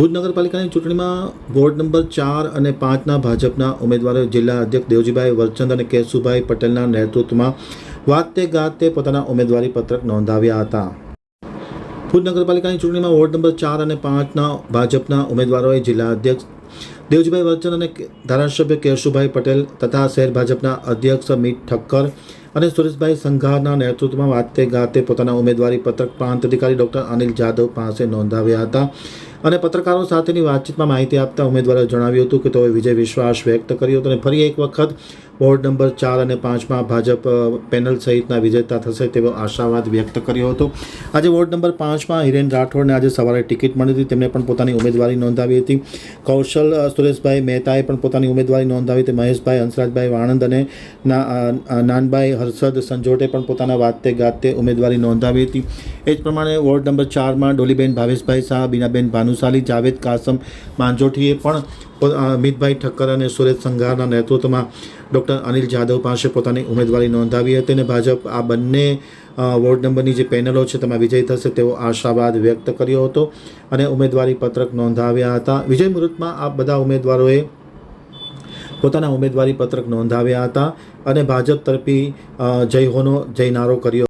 ભુજ નગરપાલિકાની ચૂંટણીમાં ward number 4 અને 5ના ભાજપના ઉમેદવારો જિલ્લા અધ્યક્ષ દેવજીભાઈ વરચંદ અને કેશુભાઈ પટેલના નેતૃત્વમાં વાતે ગાતે પોતાના ઉમેદવારી પત્રક નોંધાવ્યા હતા. ભુજ નગરપાલિકાની ચૂંટણીમાં વોર્ડ નંબર 4 અને 5ના ભાજપના ઉમેદવારોએ જિલ્લા અધ્યક્ષ દેવજીભાઈ વરચંદ અને ધારાસભ્ય કેશુભાઈ પટેલ તથા શહેર ભાજપના અધ્યક્ષ મીત ઠક્કર અને સુરેશભાઈ સંઘારના નેતૃત્વમાં વાતે ગાતે પોતાના ઉમેદવારી પત્રક પ્રાંત અધિકારી ડૉક્ટર અનિલ જાદવ પાસે નોંધાવ્યા હતા. અને પત્રકારો સાથેની વાતચીતમાં માહિતી આપતા ઉમેદવારોએ જણાવ્યું હતું કે તેઓએ વિજય વિશ્વાસ વ્યક્ત કર્યો હતો અને ફરી એક વખત વોર્ડ નંબર 4 અને 5માં ભાજપ પેનલ સહિતના વિજેતા થશે તેવો આશાવાદ વ્યક્ત કર્યો હતો. આજે વોર્ડ નંબર 5માં હિરેન રાઠોડને આજે સવારે ટિકિટ મળી હતી. તેમણે પણ પોતાની ઉમેદવારી નોંધાવી હતી. કૌશલ સુરેશભાઈ મહેતાએ પણ પોતાની ઉમેદવારી નોંધાવી હતી. મહેશભાઈ હંસરાજભાઈ વાણંદ અને નાનભાઈ હર્ષદ સંજોટે પણ પોતાના વાતે ગાતે ઉમેદવારી નોંધાવી હતી. એ જ પ્રમાણે વોર્ડ નંબર 4માં ડોલીબેન ભાવેશભાઈ શાહ, બીનાબેન ભાનુશાલી, જાવેદ કાસમ માંજોઠીએ પણ મીતભાઈ ઠક્કર અને સુરેશ સંઘારના નેતૃત્વમાં ડૉક્ટર અનિલ જાદવ પાસે પોતાની ઉમેદવારી નોંધાવી હતી. અને ભાજપ આ બંને વોર્ડ નંબરની જે પેનલો છે તેમાં વિજય થશે તેવો આશાવાદ વ્યક્ત કર્યો હતો અને ઉમેદવારી પત્રક નોંધાવ્યા હતા. વિજય મુહૂર્તમાં આ બધા ઉમેદવારોએ પોતાના ઉમેદવારી પત્રક નોંધાવ્યા હતા અને ભાજપ તરફી જય હોનો જય નારો કર્યો.